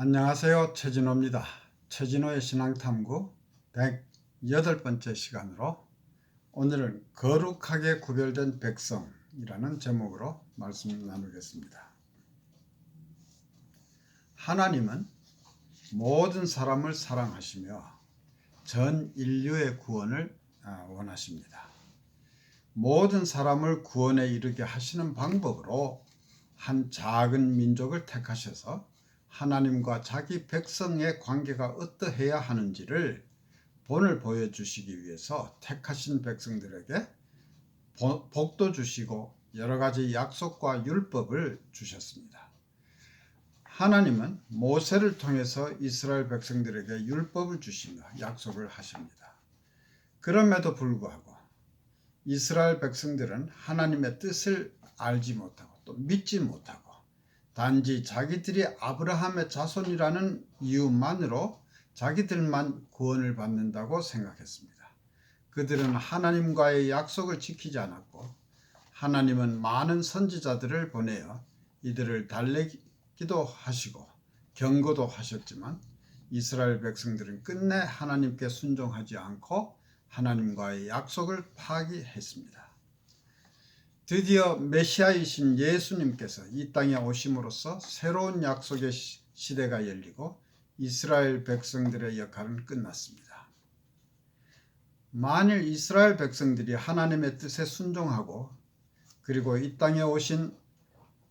안녕하세요. 최진호입니다. 최진호의 신앙탐구 108번째 시간으로 오늘은 거룩하게 구별된 백성이라는 제목으로 말씀 나누겠습니다. 하나님은 모든 사람을 사랑하시며 전 인류의 구원을 원하십니다. 모든 사람을 구원에 이르게 하시는 방법으로 한 작은 민족을 택하셔서 하나님과 자기 백성의 관계가 어떠해야 하는지를 본을 보여주시기 위해서 택하신 백성들에게 복도 주시고 여러 가지 약속과 율법을 주셨습니다. 하나님은 모세를 통해서 이스라엘 백성들에게 율법을 주시며 약속을 하십니다. 그럼에도 불구하고 이스라엘 백성들은 하나님의 뜻을 알지 못하고 또 믿지 못하고 단지 자기들이 아브라함의 자손이라는 이유만으로 자기들만 구원을 받는다고 생각했습니다. 그들은 하나님과의 약속을 지키지 않았고 하나님은 많은 선지자들을 보내어 이들을 달래기도 하시고 경고도 하셨지만 이스라엘 백성들은 끝내 하나님께 순종하지 않고 하나님과의 약속을 파기했습니다. 드디어 메시아이신 예수님께서 이 땅에 오심으로써 새로운 약속의 시대가 열리고 이스라엘 백성들의 역할은 끝났습니다. 만일 이스라엘 백성들이 하나님의 뜻에 순종하고 그리고 이 땅에 오신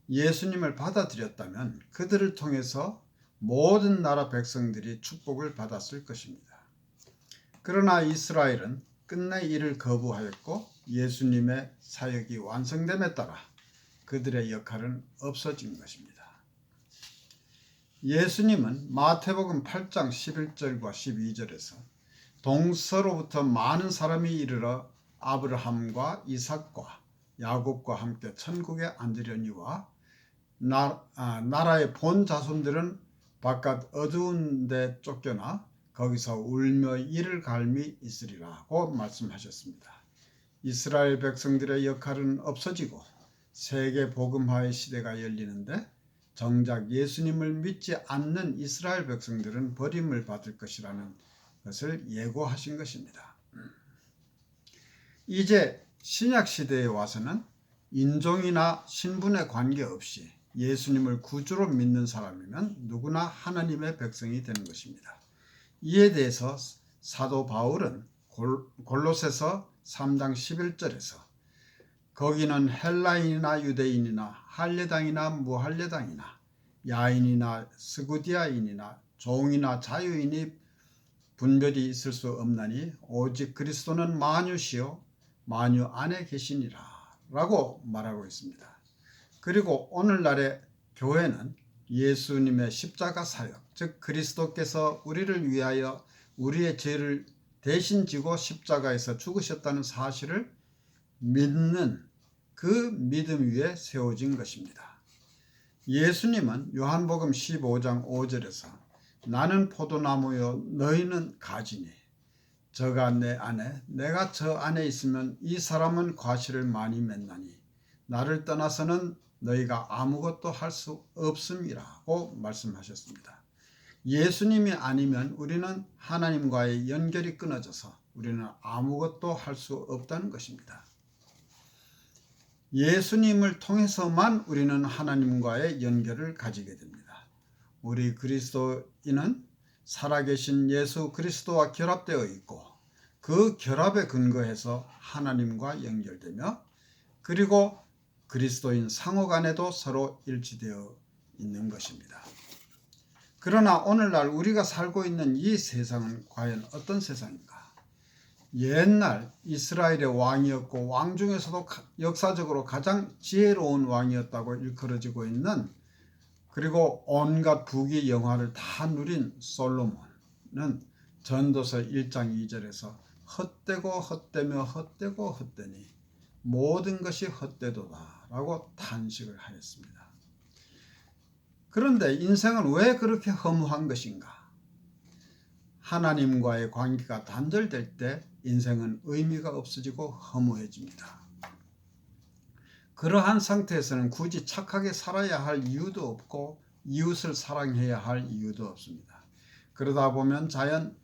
예수님을 받아들였다면 그들을 통해서 모든 나라 백성들이 축복을 받았을 것입니다. 그러나 이스라엘은 끝내 이를 거부하였고 예수님의 사역이 완성됨에 따라 그들의 역할은 없어진 것입니다. 예수님은 마태복음 8장 11절과 12절에서 동서로부터 많은 사람이 이르러 아브라함과 이삭과 야곱과 함께 천국에 앉으려니와 나라의 본 자손들은 바깥 어두운 데 쫓겨나 거기서 울며 이를 갈미 있으리라고 말씀하셨습니다. 이스라엘 백성들의 역할은 없어지고 세계 복음화의 시대가 열리는데 정작 예수님을 믿지 않는 이스라엘 백성들은 버림을 받을 것이라는 것을 예고하신 것입니다. 이제 신약 시대에 와서는 인종이나 신분에 관계없이 예수님을 구주로 믿는 사람이면 누구나 하나님의 백성이 되는 것입니다. 이에 대해서 사도 바울은 골로새서 3장 11절에서 거기는 헬라인이나 유대인이나 할례당이나 무할례당이나 야인이나 스구디아인이나 종이나 자유인이 분별이 있을 수 없나니 오직 그리스도는 만유시요 만유 안에 계시니라 라고 말하고 있습니다. 그리고 오늘날의 교회는 예수님의 십자가 사역, 즉 그리스도께서 우리를 위하여 우리의 죄를 대신 지고 십자가에서 죽으셨다는 사실을 믿는 그 믿음 위에 세워진 것입니다. 예수님은 요한복음 15장 5절에서 나는 포도나무요 너희는 가지니 저가 내 안에 내가 저 안에 있으면 이 사람은 과실을 많이 맺나니 나를 떠나서는 너희가 아무것도 할 수 없음이라고 말씀하셨습니다. 예수님이 아니면 우리는 하나님과의 연결이 끊어져서 우리는 아무것도 할 수 없다는 것입니다. 예수님을 통해서만 우리는 하나님과의 연결을 가지게 됩니다. 우리 그리스도인은 살아계신 예수 그리스도와 결합되어 있고 그 결합에 근거해서 하나님과 연결되며 그리고 그리스도인 상호 간에도 서로 일치되어 있는 것입니다. 그러나 오늘날 우리가 살고 있는 이 세상은 과연 어떤 세상인가? 옛날 이스라엘의 왕이었고 왕 중에서도 역사적으로 가장 지혜로운 왕이었다고 일컬어지고 있는 그리고 온갖 부귀 영화를 다 누린 솔로몬은 전도서 1장 2절에서 헛되고 헛되며 헛되고 헛되니 모든 것이 헛되도다 라고 탄식을 하였습니다. 그런데 인생은 왜 그렇게 허무한 것인가? 하나님과의 관계가 단절될 때 인생은 의미가 없어지고 허무해집니다. 그러한 상태에서는 굳이 착하게 살아야 할 이유도 없고 이웃을 사랑해야 할 이유도 없습니다. 그러다 보면 자연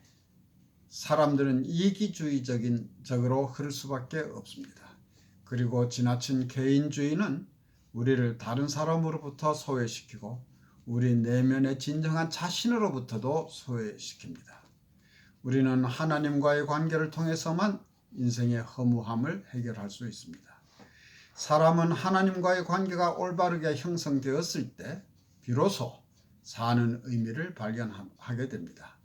사람들은 이기주의적으로 흐를 수밖에 없습니다. 그리고 지나친 개인주의는 우리를 다른 사람으로부터 소외시키고 우리 내면의 진정한 자신으로부터도 소외시킵니다. 우리는 하나님과의 관계를 통해서만 인생의 허무함을 해결할 수 있습니다. 사람은 하나님과의 관계가 올바르게 형성되었을 때 비로소 사는 의미를 발견하게 됩니다.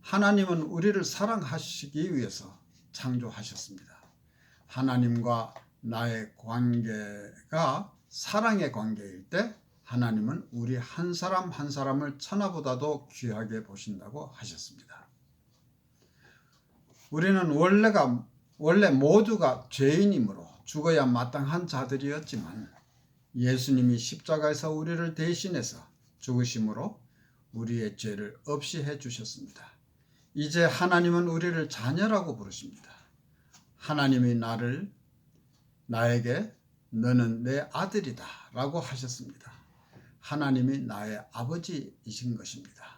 하나님은 우리를 사랑하시기 위해서 창조하셨습니다. 하나님과 나의 관계가 사랑의 관계일 때 하나님은 우리 한 사람 한 사람을 천하보다도 귀하게 보신다고 하셨습니다. 우리는 원래 모두가 죄인이므로 죽어야 마땅한 자들이었지만 예수님이 십자가에서 우리를 대신해서 죽으심으로 우리의 죄를 없이 해주셨습니다. 이제 하나님은 우리를 자녀라고 부르십니다. 하나님이 나에게 너는 내 아들이다 라고 하셨습니다. 하나님이 나의 아버지이신 것입니다.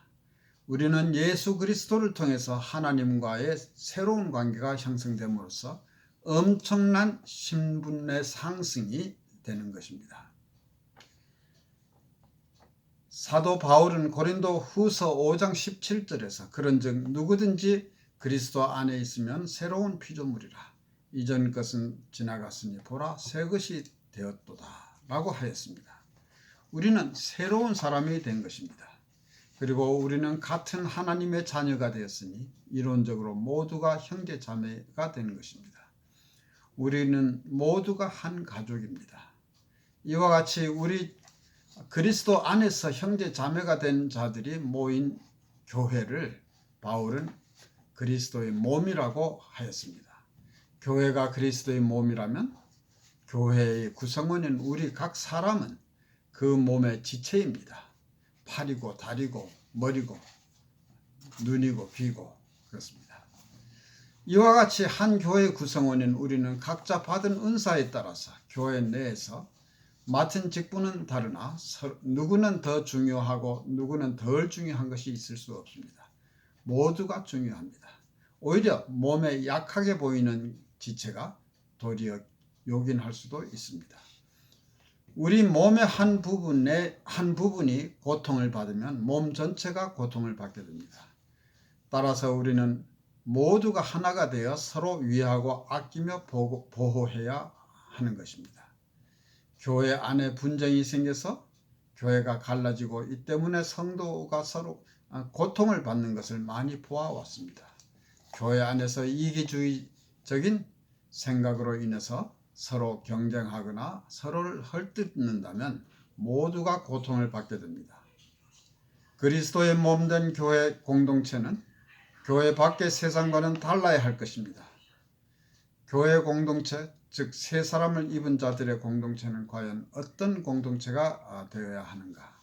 우리는 예수 그리스도를 통해서 하나님과의 새로운 관계가 형성됨으로써 엄청난 신분의 상승이 되는 것입니다. 사도 바울은 고린도 후서 5장 17절에서 그런즉 누구든지 그리스도 안에 있으면 새로운 피조물이라 이전 것은 지나갔으니 보라 새 것이 되었도다 라고 하였습니다. 우리는 새로운 사람이 된 것입니다. 그리고 우리는 같은 하나님의 자녀가 되었으니 이론적으로 모두가 형제 자매가 된 것입니다. 우리는 모두가 한 가족입니다. 이와 같이 우리 그리스도 안에서 형제 자매가 된 자들이 모인 교회를 바울은 그리스도의 몸이라고 하였습니다. 교회가 그리스도의 몸이라면 교회의 구성원인 우리 각 사람은 그 몸의 지체입니다. 팔이고 다리고 머리고 눈이고 귀고 그렇습니다. 이와 같이 한 교회 구성원인 우리는 각자 받은 은사에 따라서 교회 내에서 맡은 직분은 다르나 누구는 더 중요하고 누구는 덜 중요한 것이 있을 수 없습니다. 모두가 중요합니다. 오히려 몸에 약하게 보이는 지체가 도리어 요긴할 수도 있습니다. 우리 몸의 한 부분이 고통을 받으면 몸 전체가 고통을 받게 됩니다. 따라서 우리는 모두가 하나가 되어 서로 위하고 아끼며 보호해야 하는 것입니다. 교회 안에 분쟁이 생겨서 교회가 갈라지고 이 때문에 성도가 서로 고통을 받는 것을 많이 보아왔습니다. 교회 안에서 이기주의적인 생각으로 인해서 서로 경쟁하거나 서로를 헐뜯는다면 모두가 고통을 받게 됩니다. 그리스도의 몸된 교회 공동체는 교회 밖의 세상과는 달라야 할 것입니다. 교회 공동체, 즉 세 사람을 입은 자들의 공동체는 과연 어떤 공동체가 되어야 하는가?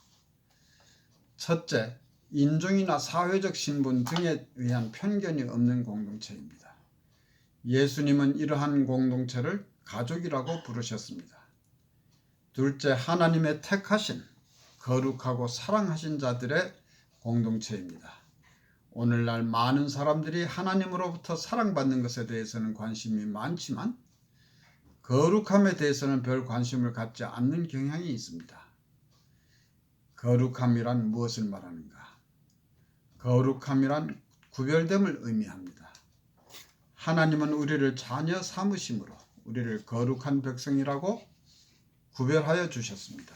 첫째, 인종이나 사회적 신분 등에 의한 편견이 없는 공동체입니다. 예수님은 이러한 공동체를 가족이라고 부르셨습니다. 둘째, 하나님의 택하신 거룩하고 사랑하신 자들의 공동체입니다. 오늘날 많은 사람들이 하나님으로부터 사랑받는 것에 대해서는 관심이 많지만 거룩함에 대해서는 별 관심을 갖지 않는 경향이 있습니다. 거룩함이란 무엇을 말하는가? 거룩함이란 구별됨을 의미합니다. 하나님은 우리를 자녀 삼으심으로 우리를 거룩한 백성이라고 구별하여 주셨습니다.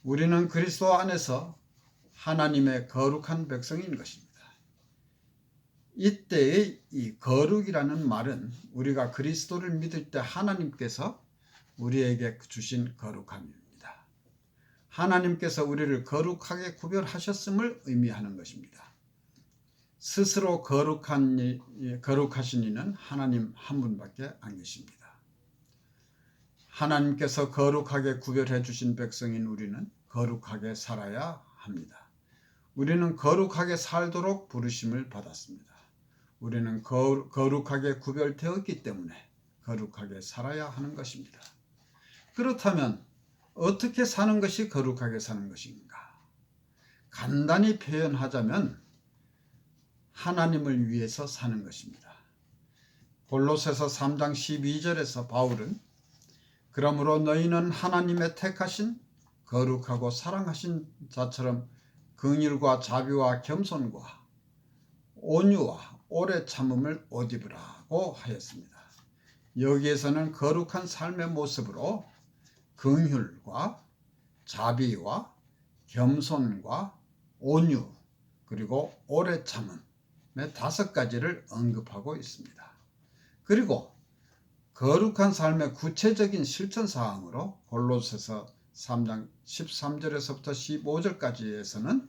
우리는 그리스도 안에서 하나님의 거룩한 백성인 것입니다. 이때의 이 거룩이라는 말은 우리가 그리스도를 믿을 때 하나님께서 우리에게 주신 거룩함입니다. 하나님께서 우리를 거룩하게 구별하셨음을 의미하는 것입니다. 스스로 거룩하신 이는 하나님 한 분밖에 안 계십니다. 하나님께서 거룩하게 구별해 주신 백성인 우리는 거룩하게 살아야 합니다. 우리는 거룩하게 살도록 부르심을 받았습니다. 우리는 거룩하게 구별되었기 때문에 거룩하게 살아야 하는 것입니다. 그렇다면 어떻게 사는 것이 거룩하게 사는 것인가? 간단히 표현하자면 하나님을 위해서 사는 것입니다. 골로새서 3장 12절에서 바울은 그러므로 너희는 하나님의 택하신 거룩하고 사랑하신 자처럼 긍휼과 자비와 겸손과 온유와 오래 참음을 옷 입으라고 하였습니다. 여기에서는 거룩한 삶의 모습으로 긍휼과 자비와 겸손과 온유 그리고 오래 참음의 5가지를 언급하고 있습니다. 그리고 거룩한 삶의 구체적인 실천 사항으로 골로새서 3장 13절에서부터 15절까지에서는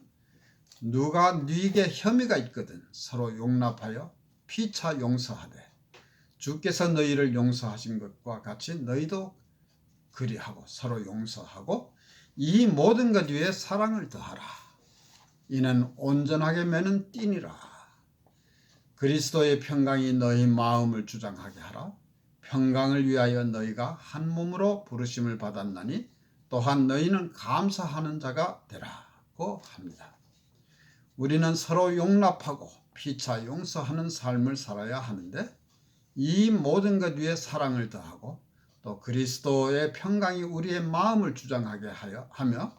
누가 네게 혐의가 있거든 서로 용납하여 피차 용서하되 주께서 너희를 용서하신 것과 같이 너희도 그리하고 서로 용서하고 이 모든 것 위에 사랑을 더하라. 이는 온전하게 매는 띠니라. 그리스도의 평강이 너희 마음을 주장하게 하라. 평강을 위하여 너희가 한 몸으로 부르심을 받았나니 또한 너희는 감사하는 자가 되라고 합니다. 우리는 서로 용납하고 피차 용서하는 삶을 살아야 하는데 이 모든 것 위에 사랑을 더하고 또 그리스도의 평강이 우리의 마음을 주장하게 하며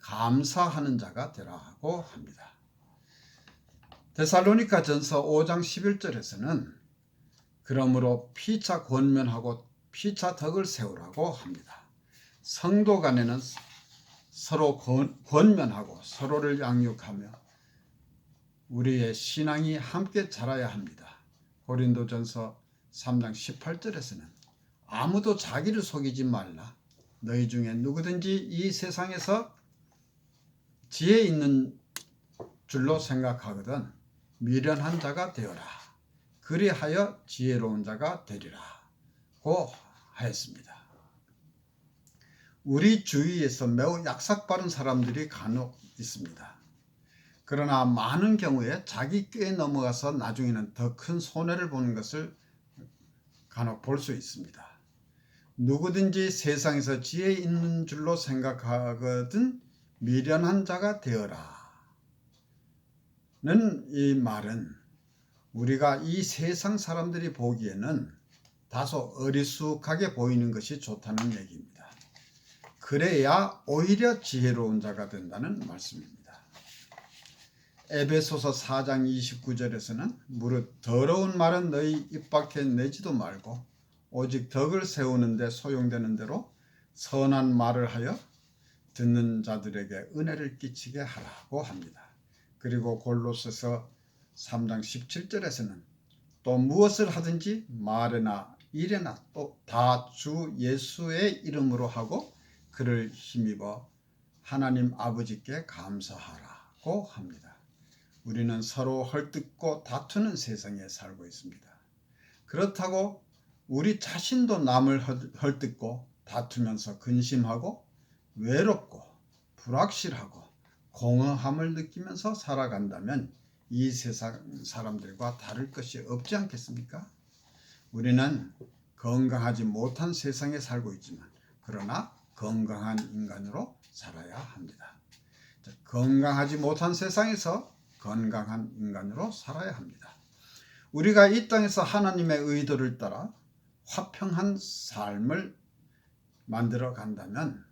감사하는 자가 되라고 합니다. 데살로니가 전서 5장 11절에서는 그러므로 피차 권면하고 피차 덕을 세우라고 합니다. 성도 간에는 서로 권면하고 서로를 양육하며 우리의 신앙이 함께 자라야 합니다. 고린도전서 3장 18절에서는 아무도 자기를 속이지 말라. 너희 중에 누구든지 이 세상에서 지혜 있는 줄로 생각하거든 미련한 자가 되어라. 그리하여 지혜로운 자가 되리라고 하였습니다. 우리 주위에서 매우 약삭빠른 사람들이 간혹 있습니다. 그러나 많은 경우에 자기 꾀에 넘어가서 나중에는 더 큰 손해를 보는 것을 간혹 볼 수 있습니다. 누구든지 세상에서 지혜 있는 줄로 생각하거든 미련한 자가 되어라. 는 이 말은 우리가 이 세상 사람들이 보기에는 다소 어리숙하게 보이는 것이 좋다는 얘기입니다. 그래야 오히려 지혜로운 자가 된다는 말씀입니다. 에베소서 4장 29절에서는 무릇 더러운 말은 너희 입 밖에 내지도 말고 오직 덕을 세우는 데 소용되는 대로 선한 말을 하여 듣는 자들에게 은혜를 끼치게 하라고 합니다. 그리고 골로새서 3장 17절에서는 또 무엇을 하든지 말에나 일에나 또 다 주 예수의 이름으로 하고 그를 힘입어 하나님 아버지께 감사하라고 합니다. 우리는 서로 헐뜯고 다투는 세상에 살고 있습니다. 그렇다고 우리 자신도 남을 헐뜯고 다투면서 근심하고 외롭고 불확실하고 공허함을 느끼면서 살아간다면 이 세상 사람들과 다를 것이 없지 않겠습니까? 우리는 건강하지 못한 세상에 살고 있지만 그러나 건강한 인간으로 살아야 합니다. 건강하지 못한 세상에서 건강한 인간으로 살아야 합니다. 우리가 이 땅에서 하나님의 의도를 따라 화평한 삶을 만들어 간다면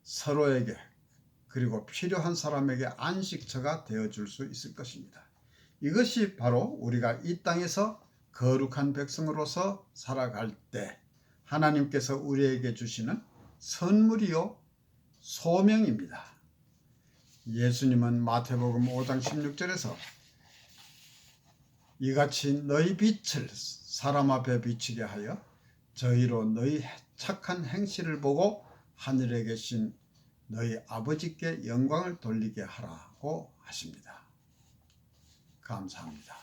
서로에게 그리고 필요한 사람에게 안식처가 되어줄 수 있을 것입니다. 이것이 바로 우리가 이 땅에서 거룩한 백성으로서 살아갈 때 하나님께서 우리에게 주시는 선물이요 소명입니다. 예수님은 마태복음 5장 16절에서 이같이 너희 빛을 사람 앞에 비치게 하여 저희로 너희 착한 행실을 보고 하늘에 계신 너희 아버지께 영광을 돌리게 하라고 하십니다. 감사합니다.